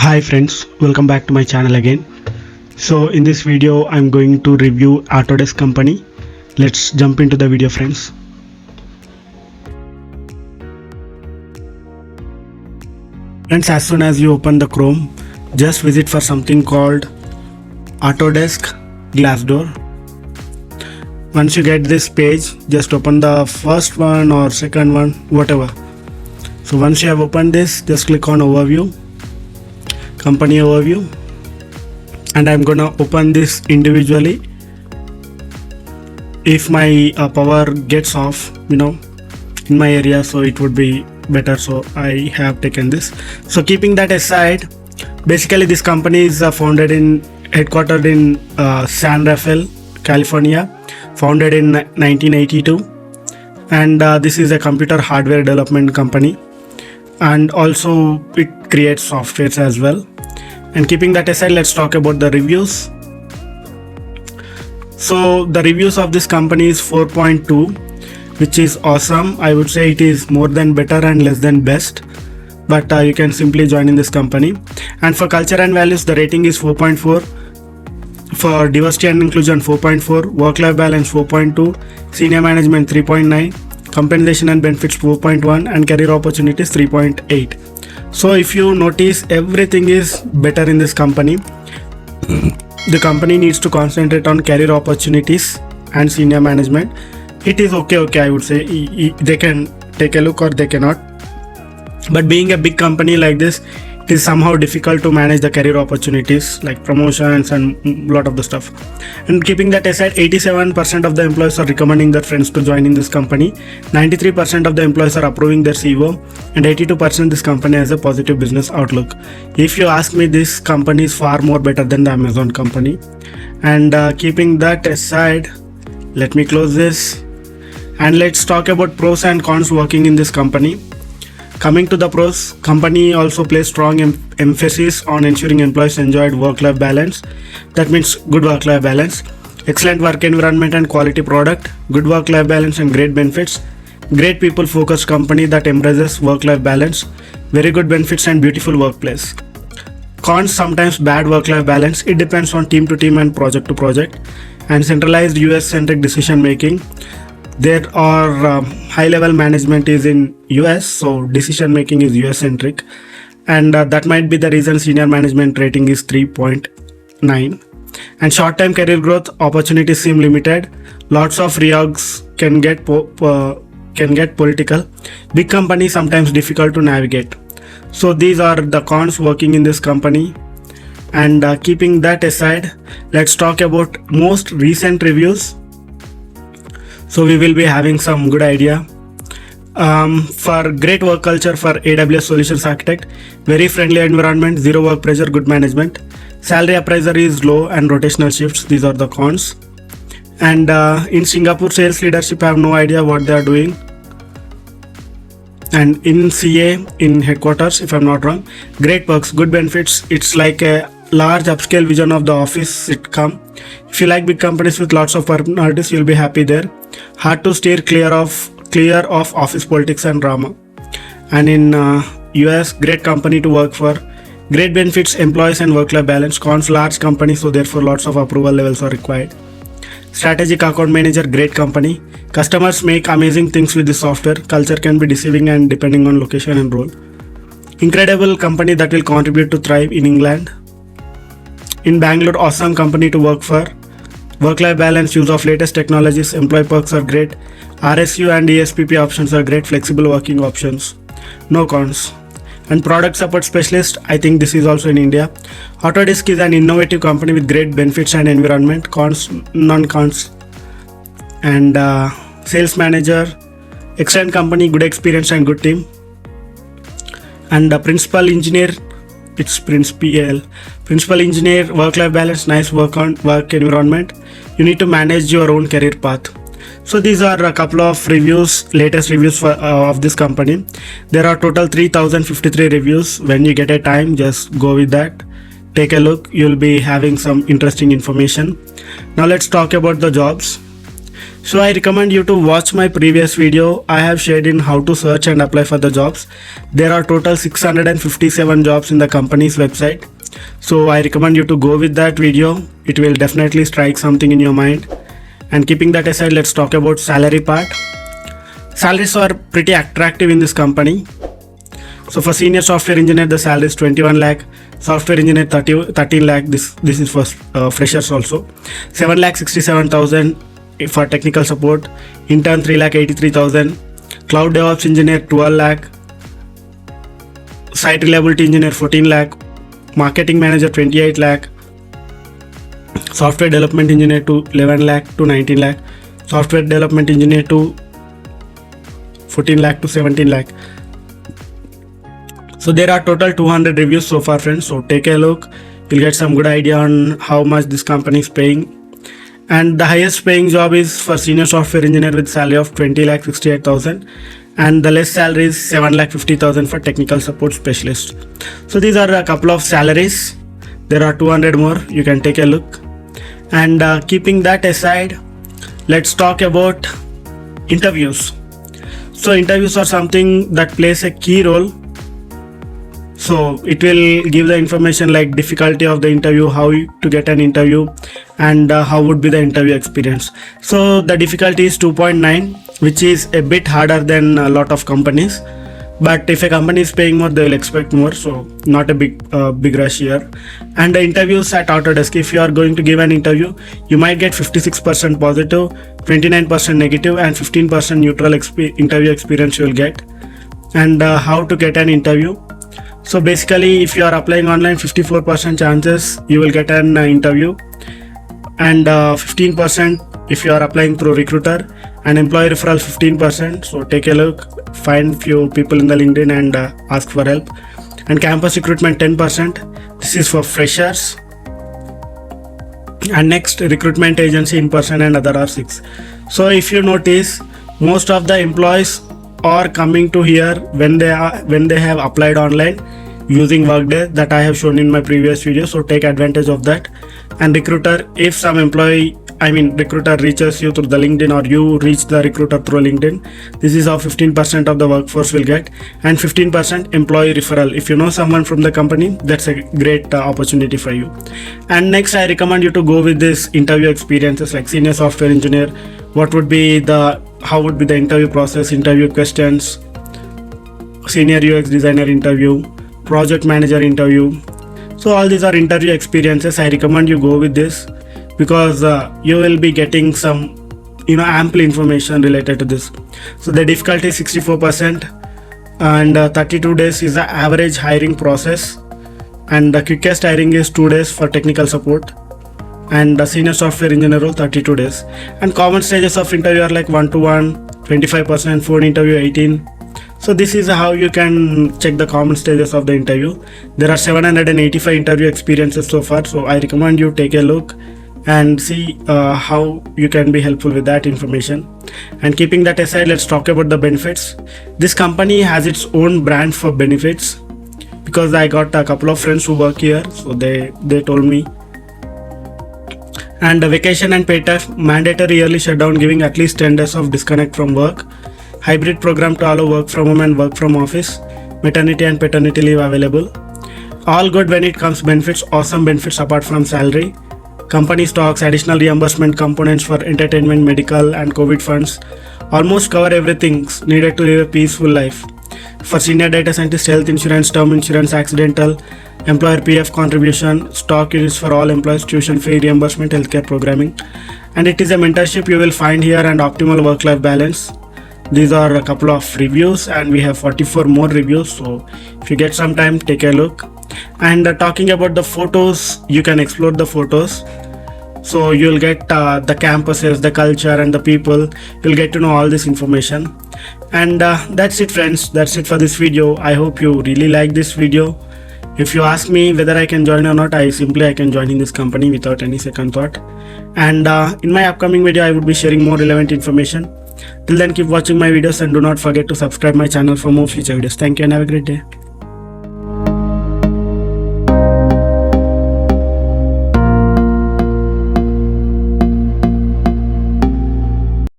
Hi friends, welcome back to my channel again. So in this video I'm going to review Autodesk company. Let's jump into the video, friends. Friends, as soon as you open the Chrome, just visit for something called Autodesk Glassdoor. Once you get this page, just open the first one or second one, whatever. So once you have opened this, just click on overview, company overview, and I'm gonna open this individually. If my power gets off, in my area, so it would be better, so I have taken this. So keeping that aside, basically this company is headquartered in San Rafael, California, founded in 1982, and this is a computer hardware development company, and also it creates softwares as well. And keeping that aside, let's talk about the reviews. So the reviews of this company is 4.2, which is awesome. I would say it is more than better and less than best, but you can simply join in this company. And for culture and values, the rating is 4.4. For diversity and inclusion, 4.4. Work-life balance, 4.2. Senior management, 3.9. Compensation and benefits, 4.1. And career opportunities, 3.8. So if you notice, everything is better in this company. The company needs to concentrate on career opportunities and senior management. It is okay, I would say. They can take a look or they cannot. But being a big company like this, it is somehow difficult to manage the career opportunities like promotions and a lot of the stuff. And keeping that aside, 87% of the employees are recommending their friends to join in this company. 93% of the employees are approving their CEO, and 82% this company has a positive business outlook. If you ask me, this company is far more better than the Amazon company. And keeping that aside, let me close this and let's talk about pros and cons working in this company. Coming to the pros, company also places strong emphasis on ensuring employees enjoyed work-life balance. That means good work-life balance, excellent work environment and quality product, good work-life balance and great benefits, great people-focused company that embraces work-life balance, very good benefits and beautiful workplace. Cons, sometimes bad work-life balance. It depends on team to team and project to project, and centralized US-centric decision making. There are high-level management is in US, so decision making is US centric, and that might be the reason senior management rating is 3.9. And short-term career growth opportunities seem limited. Lots of reorgs can get political. Big companies sometimes difficult to navigate. So these are the cons working in this company. And keeping that aside, let's talk about most recent reviews. So we will be having some good idea. For great work culture for AWS Solutions Architect, very friendly environment, zero work pressure, good management. Salary appraiser is low and rotational shifts. These are the cons. And in Singapore, sales leadership have no idea what they are doing. And in CA, in headquarters, if I'm not wrong, great perks, good benefits. It's like a large upscale vision of the office sitcom. If you like big companies with lots of personalities, you'll be happy there. Hard to steer clear of office politics and drama. And in US, great company to work for, great benefits, employees and work-life balance. Cons, large company, so therefore lots of approval levels are required. Strategic account manager, great company. Customers make amazing things with the software. Culture can be deceiving and depending on location and role. Incredible company that will contribute to thrive in England. In Bangalore, awesome company to work for. Work-life balance, use of latest technologies, employee perks are great. RSU and ESPP options are great, flexible working options. No cons. And product support specialist, I think this is also in India. Autodesk is an innovative company with great benefits and environment. Cons, non-cons. And sales manager, excellent company, good experience and good team. And principal engineer, it's principal engineer, work-life balance, nice work environment. You need to manage your own career path. So these are a couple of reviews, latest reviews of this company. There are total 3053 reviews. When you get a time, just go with that. Take a look. You'll be having some interesting information. Now let's talk about the jobs. So I recommend you to watch my previous video. I have shared in how to search and apply for the jobs. There are total 657 jobs in the company's website. So I recommend you to go with that video. It will definitely strike something in your mind. And keeping that aside, let's talk about salary part. Salaries are pretty attractive in this company. So for senior software engineer, the salary is 21 lakh. Software engineer 13 lakh. This is for freshers also. 7 lakh 67,000 for technical support. Intern 3 lakh 83,000. Cloud DevOps engineer 12 lakh. Site reliability engineer 14 lakh. Marketing manager 28 lakh. Software development engineer to 11 lakh to 19 lakh. Software development engineer to 14 lakh to 17 lakh. So there are total 200 reviews so far, friends. So take a look. You'll get some good idea on how much this company is paying. And the highest paying job is for senior software engineer with salary of 20 lakh 68,000. And the less salary is 7 lakh 50,000 for technical support specialist. So these are a couple of salaries. There are 200 more. You can take a look. And keeping that aside, let's talk about interviews. So interviews are something that plays a key role. So it will give the information like difficulty of the interview, how to get an interview, and how would be the interview experience. So the difficulty is 2.9, which is a bit harder than a lot of companies. But if a company is paying more, they will expect more. So not a big rush here. And the interviews at Autodesk, if you are going to give an interview, you might get 56% positive, 29% negative, and 15% neutral interview experience you will get. And how to get an interview. So basically, if you are applying online, 54% chances you will get an interview, and 15% if you are applying through recruiter, and employee referral 15%. So take a look, find few people in the LinkedIn and ask for help. And campus recruitment 10%. This is for freshers. And next, recruitment agency in person and other are 6. So if you notice, most of the employees are coming to here when they have applied online using Workday, that I have shown in my previous video. So take advantage of that. And recruiter, if some recruiter reaches you through the LinkedIn, or you reach the recruiter through LinkedIn, this is how 15% of the workforce will get. And 15% employee referral. If you know someone from the company, that's a great opportunity for you. And next, I recommend you to go with this interview experiences like senior software engineer. How would be the interview process, interview questions, senior UX designer interview, project manager interview. So all these are interview experiences. I recommend you go with this because you will be getting some ample information related to this. So the difficulty is 64%, and 32 days is the average hiring process, and the quickest hiring is 2 days for technical support, and the senior software engineer role 32 days. And common stages of interview are like 1-to-1, 25%, phone interview 18. So this is how you can check the common stages of the interview. There are 785 interview experiences so far. So I recommend you take a look and see how you can be helpful with that information. And keeping that aside, let's talk about the benefits. This company has its own brand for benefits, because I got a couple of friends who work here, so they told me. And the vacation and pay time, mandatory yearly shutdown giving at least 10 days of disconnect from work. Hybrid program to allow work from home and work from office. Maternity and paternity leave available. All good when it comes benefits. Awesome benefits apart from salary. Company stocks, additional reimbursement components for entertainment, medical and COVID funds. Almost cover everything needed to live a peaceful life. For senior data scientist, health insurance, term insurance, accidental, employer PF contribution, stock units for all employees, tuition fee reimbursement, healthcare programming. And it is a mentorship you will find here, and optimal work-life balance. These are a couple of reviews, and we have 44 more reviews. So if you get some time, take a look. And talking about the photos, you can explore the photos. So you'll get the campuses, the culture and the people. You'll get to know all this information. And that's it, friends. That's it for this video. I hope you really like this video. If you ask me whether I can join or not, I can join in this company without any second thought. And in my upcoming video, I would be sharing more relevant information. Till then, keep watching my videos and do not forget to subscribe my channel for more future videos. Thank you and have a great day.